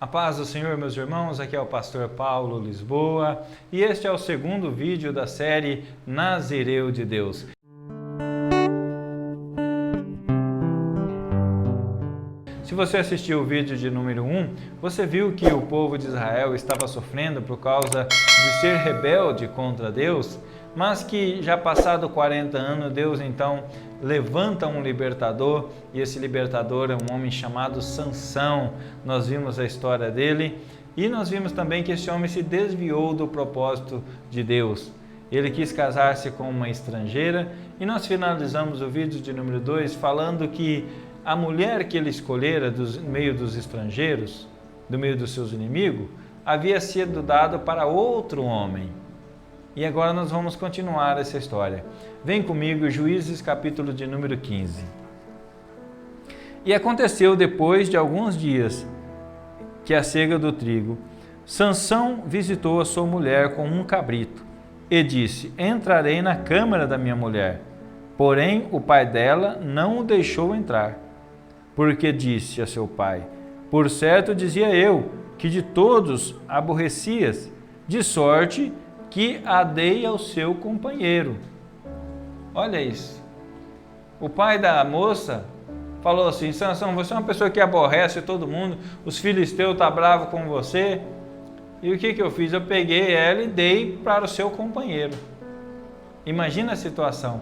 A paz do Senhor, meus irmãos, aqui é o pastor Paulo Lisboa e este é o segundo vídeo da série Nazireu de Deus. Se você assistiu o vídeo de número 1, você viu que o povo de Israel estava sofrendo por causa de ser rebelde contra Deus, mas que já passado 40 anos, Deus então levanta um libertador, e esse libertador é um homem chamado Sansão. Nós vimos a história dele e nós vimos também que esse homem se desviou do propósito de Deus. Ele quis casar-se com uma estrangeira e nós finalizamos o vídeo de número 2 falando que a mulher que ele escolhera do meio dos estrangeiros, do meio dos seus inimigos, havia sido dada para outro homem. E agora nós vamos continuar essa história. Vem comigo, Juízes, capítulo de número 15. E aconteceu depois de alguns dias que a cega do trigo, Sansão visitou a sua mulher com um cabrito e disse: entrarei na câmara da minha mulher. Porém, o pai dela não o deixou entrar, porque disse a seu pai: por certo dizia eu, que de todos aborrecias, de sorte que a dei ao seu companheiro. Olha isso. O pai da moça falou assim: Sansão, você é uma pessoa que aborrece todo mundo, os filisteus estão bravos com você. E o que eu fiz? Eu peguei ela e dei para o seu companheiro. Imagina a situação.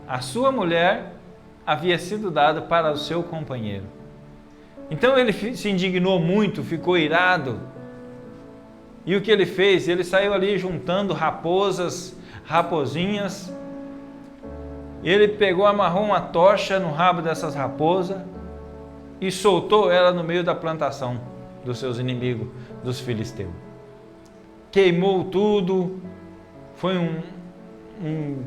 A sua mulher havia sido dada para o seu companheiro. Então ele se indignou muito, ficou irado. E o que ele fez? Ele saiu ali juntando raposinhas. Ele pegou, amarrou uma tocha no rabo dessas raposas e soltou ela no meio da plantação dos seus inimigos, dos filisteus. Queimou tudo, foi um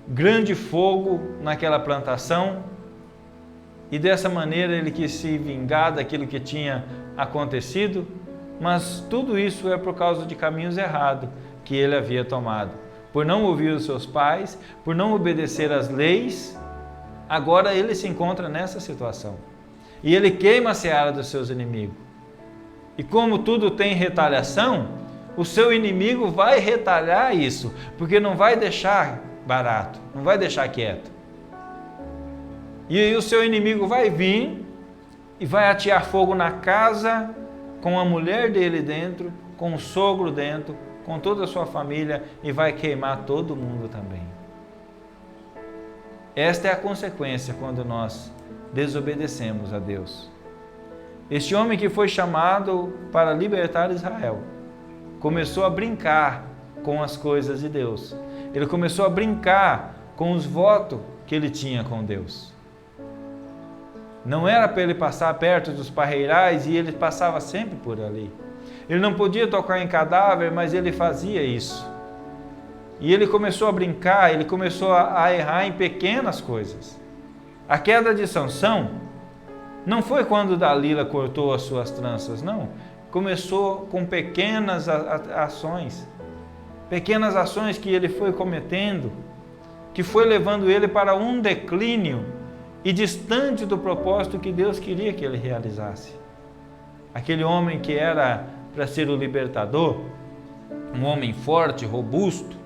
grande fogo naquela plantação e dessa maneira ele quis se vingar daquilo que tinha acontecido. Mas tudo isso é por causa de caminhos errados que ele havia tomado. Por não ouvir os seus pais, por não obedecer às leis, agora ele se encontra nessa situação. E ele queima a seara dos seus inimigos. E como tudo tem retaliação, o seu inimigo vai retalhar isso, porque não vai deixar barato, não vai deixar quieto. E aí o seu inimigo vai vir e vai atear fogo na casa, com a mulher dele dentro, com o sogro dentro, com toda a sua família, e vai queimar todo mundo também. Esta é a consequência quando nós desobedecemos a Deus. Este homem que foi chamado para libertar Israel, começou a brincar com as coisas de Deus. Ele começou a brincar com os votos que ele tinha com Deus. Não era para ele passar perto dos parreirais e ele passava sempre por ali. Ele não podia tocar em cadáver, mas ele fazia isso. E ele começou a brincar, ele começou a errar em pequenas coisas. A queda de Sansão não foi quando Dalila cortou as suas tranças, não. Começou com pequenas ações. Pequenas ações que ele foi cometendo, que foi levando ele para um declínio e distante do propósito que Deus queria que ele realizasse. Aquele homem que era para ser o libertador, um homem forte, robusto,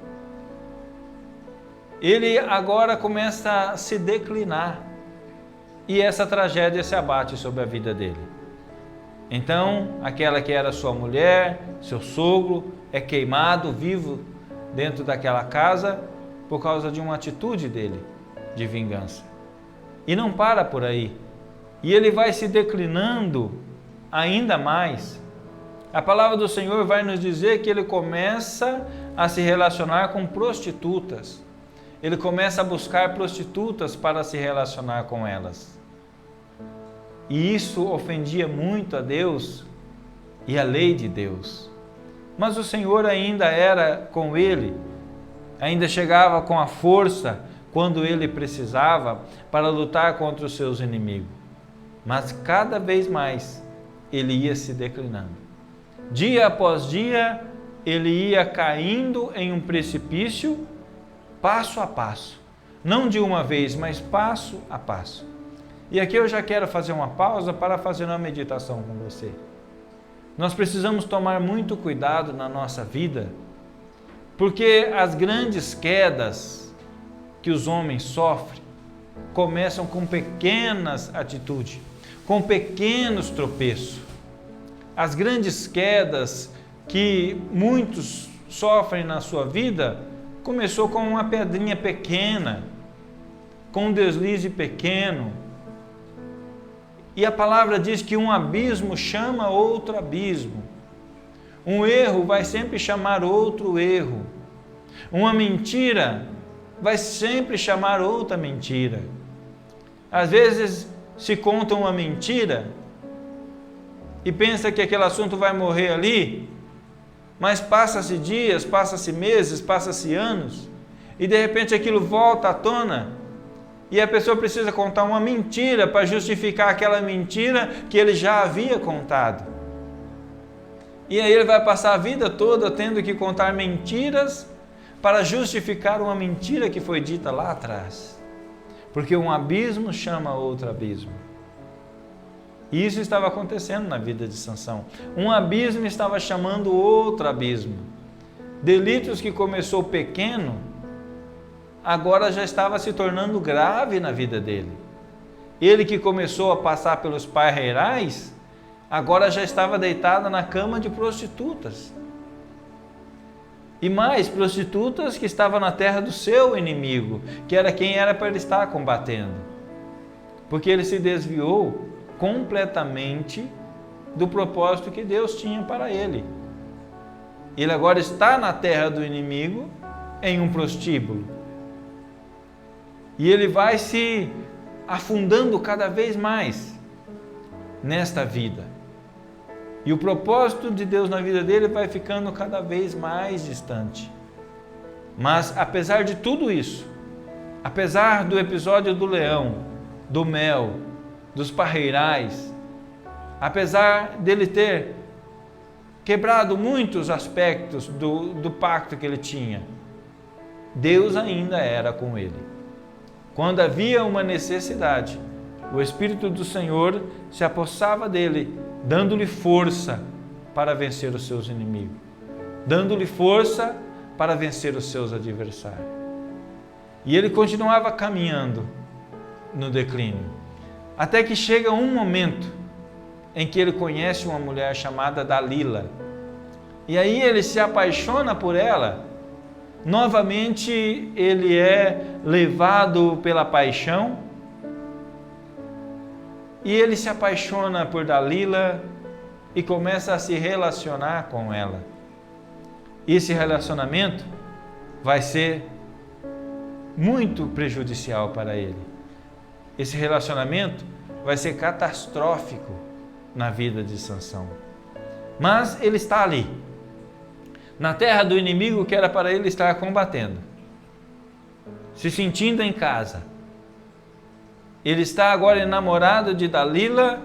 ele agora começa a se declinar e essa tragédia se abate sobre a vida dele. Então, aquela que era sua mulher, seu sogro, é queimado vivo dentro daquela casa por causa de uma atitude dele de vingança. E não para por aí. E ele vai se declinando ainda mais. A palavra do Senhor vai nos dizer que ele começa a se relacionar com prostitutas. Ele começa a buscar prostitutas para se relacionar com elas. E isso ofendia muito a Deus e a lei de Deus. Mas o Senhor ainda era com ele, ainda chegava com a força quando ele precisava para lutar contra os seus inimigos. Mas cada vez mais ele ia se declinando. Dia após dia ele ia caindo em um precipício, passo a passo. Não de uma vez, mas passo a passo. E aqui eu já quero fazer uma pausa para fazer uma meditação com você. Nós precisamos tomar muito cuidado na nossa vida, porque as grandes quedas que os homens sofrem começam com pequenas atitudes, com pequenos tropeços. As grandes quedas que muitos sofrem na sua vida começou com uma pedrinha pequena, com um deslize pequeno. E a palavra diz que um abismo chama outro abismo. Um erro vai sempre chamar outro erro. Uma mentira vai sempre chamar outra mentira. Às vezes se conta uma mentira e pensa que aquele assunto vai morrer ali, mas passa-se dias, passa-se meses, passa-se anos, e de repente aquilo volta à tona, e a pessoa precisa contar uma mentira para justificar aquela mentira que ele já havia contado. E aí ele vai passar a vida toda tendo que contar mentiras para justificar uma mentira que foi dita lá atrás. Porque um abismo chama outro abismo. E isso estava acontecendo na vida de Sansão. Um abismo estava chamando outro abismo. Delitos que começou pequeno, agora já estava se tornando grave na vida dele. Ele que começou a passar pelos parreirais, agora já estava deitado na cama de prostitutas. E mais, prostitutas que estavam na terra do seu inimigo, que era quem era para ele estar combatendo. Porque ele se desviou completamente do propósito que Deus tinha para ele. Ele agora está na terra do inimigo, em um prostíbulo. E ele vai se afundando cada vez mais nesta vida. E o propósito de Deus na vida dele vai ficando cada vez mais distante. Mas apesar de tudo isso, apesar do episódio do leão, do mel, dos parreirais, apesar dele ter quebrado muitos aspectos do pacto que ele tinha, Deus ainda era com ele. Quando havia uma necessidade, o Espírito do Senhor se apossava dele, dando-lhe força para vencer os seus inimigos, dando-lhe força para vencer os seus adversários. E ele continuava caminhando no declínio, até que chega um momento em que ele conhece uma mulher chamada Dalila. E aí ele se apaixona por ela. Novamente ele é levado pela paixão e ele se apaixona por Dalila e começa a se relacionar com ela. Esse relacionamento vai ser muito prejudicial para ele. Esse relacionamento vai ser catastrófico na vida de Sansão. Mas ele está ali, na terra do inimigo que era para ele estar combatendo, se sentindo em casa. Ele está agora enamorado de Dalila,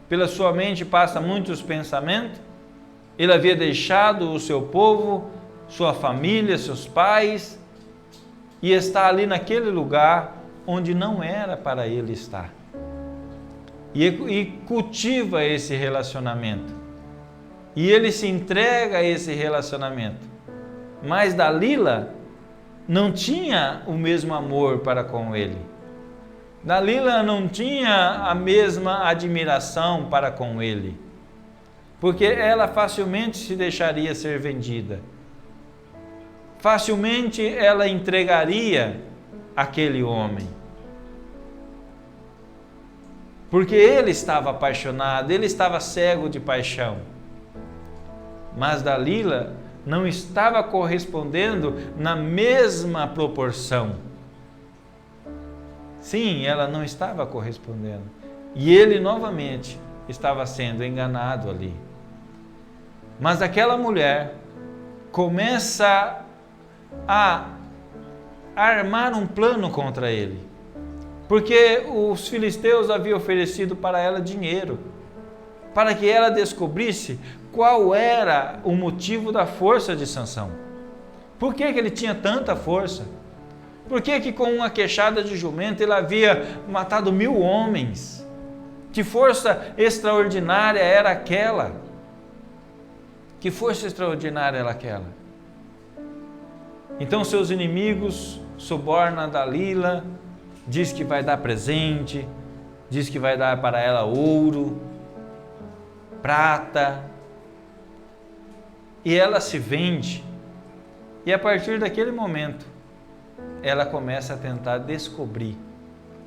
pela sua mente passa muitos pensamentos. Ele havia deixado o seu povo, sua família, seus pais, e está ali naquele lugar onde não era para ele estar. E cultiva esse relacionamento. E ele se entrega a esse relacionamento. Mas Dalila não tinha o mesmo amor para com ele. Dalila não tinha a mesma admiração para com ele. Porque ela facilmente se deixaria ser vendida. Facilmente ela entregaria aquele homem. Porque ele estava apaixonado, ele estava cego de paixão. Mas Dalila não estava correspondendo na mesma proporção. Sim, ela não estava correspondendo. E ele novamente estava sendo enganado ali. Mas aquela mulher começa a armar um plano contra ele. Porque os filisteus haviam oferecido para ela dinheiro, para que ela descobrisse qual era o motivo da força de Sansão. Por que ele tinha tanta força? Por que com uma queixada de jumento ele havia matado 1000 homens? Que força extraordinária era aquela? Que força extraordinária era aquela? Então seus inimigos subornam a Dalila, diz que vai dar presente, diz que vai dar para ela ouro, prata, e ela se vende. E a partir daquele momento, ela começa a tentar descobrir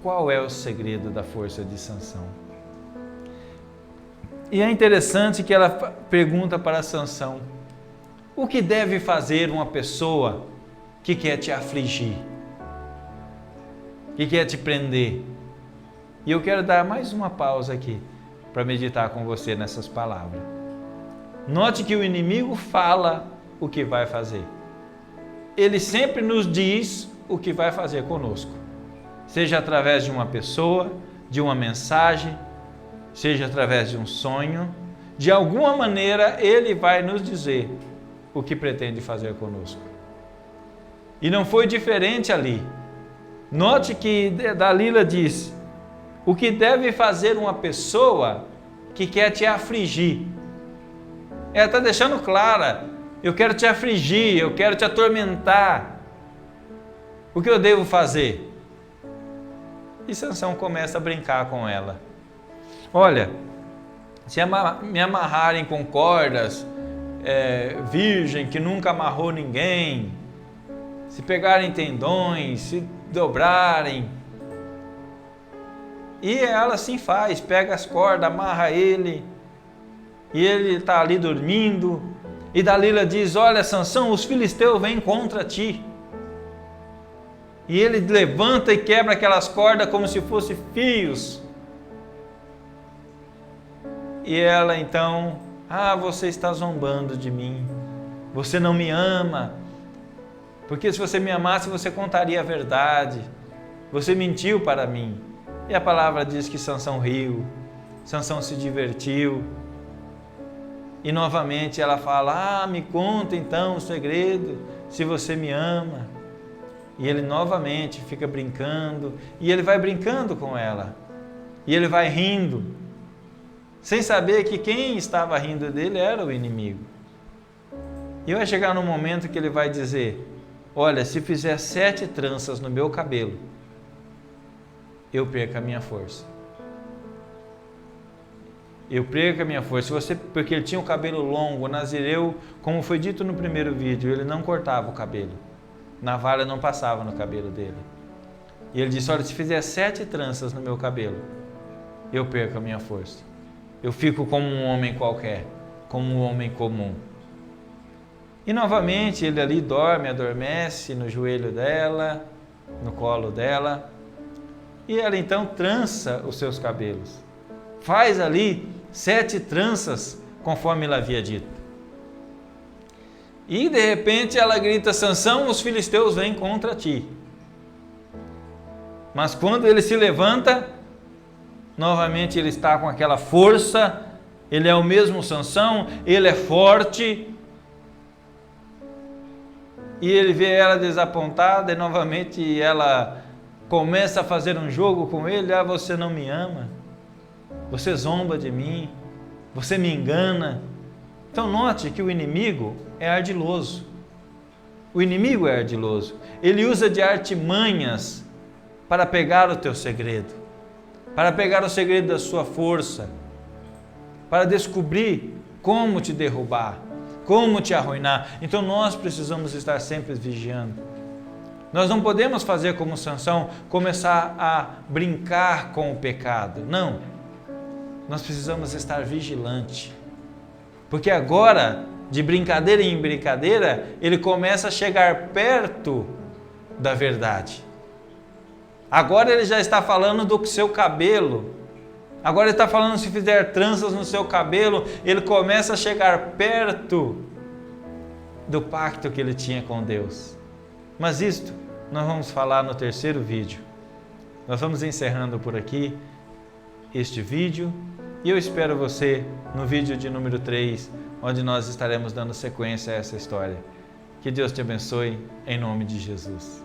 qual é o segredo da força de Sansão. E é interessante que ela pergunta para Sansão: o que deve fazer uma pessoa que quer te afligir, que quer te prender? E eu quero dar mais uma pausa aqui para meditar com você nessas palavras. Note que o inimigo fala o que vai fazer. Ele sempre nos diz o que vai fazer conosco, seja através de uma pessoa, de uma mensagem, seja através de um sonho. De alguma maneira ele vai nos dizer o que pretende fazer conosco. E não foi diferente ali. Note que Dalila diz: o que deve fazer uma pessoa que quer te afligir. Ela está deixando clara: eu quero te afligir, eu quero te atormentar. O que eu devo fazer? E Sansão começa a brincar com ela. Olha, se me amarrarem com cordas, virgem que nunca amarrou ninguém, se pegarem tendões, se dobrarem. E ela assim faz, pega as cordas, amarra ele, e ele está ali dormindo. E Dalila diz: olha, Sansão, os filisteus vêm contra ti. E ele levanta e quebra aquelas cordas como se fossem fios. E ela então: você está zombando de mim, você não me ama, porque se você me amasse você contaria a verdade, você mentiu para mim. E a palavra diz que Sansão riu, Sansão se divertiu. E novamente ela fala: me conta então o segredo, se você me ama. E ele novamente fica brincando, e ele vai brincando com ela, e ele vai rindo, sem saber que quem estava rindo dele era o inimigo. E vai chegar num momento que ele vai dizer: olha, se fizer 7 tranças no meu cabelo, eu perco a minha força. Eu perco a minha força. Porque ele tinha o cabelo longo, nazireu, como foi dito no primeiro vídeo, ele não cortava o cabelo. Navalha não passava no cabelo dele. E ele disse: olha, se fizer 7 tranças no meu cabelo, eu perco a minha força. Eu fico como um homem qualquer, como um homem comum. E novamente ele ali adormece no joelho dela, no colo dela. E ela então trança os seus cabelos. Faz ali 7 tranças, conforme ela havia dito. E de repente ela grita: Sansão, os filisteus vêm contra ti. Mas quando ele se levanta, novamente ele está com aquela força, ele é o mesmo Sansão, ele é forte. E ele vê ela desapontada e novamente ela começa a fazer um jogo com ele: você não me ama, você zomba de mim, você me engana. Então note que o inimigo é ardiloso. O inimigo é ardiloso. Ele usa de artimanhas para pegar o teu segredo, para pegar o segredo da sua força, para descobrir como te derrubar, como te arruinar. Então nós precisamos estar sempre vigiando. Nós não podemos fazer como Sansão, começar a brincar com o pecado. Não. Nós precisamos estar vigilante. Porque agora, de brincadeira em brincadeira, ele começa a chegar perto da verdade. Agora ele já está falando do seu cabelo. Agora ele está falando: se fizer tranças no seu cabelo, ele começa a chegar perto do pacto que ele tinha com Deus. Mas isto nós vamos falar no terceiro vídeo. Nós vamos encerrando por aqui este vídeo e eu espero você no vídeo de número 3, onde nós estaremos dando sequência a essa história. Que Deus te abençoe, em nome de Jesus.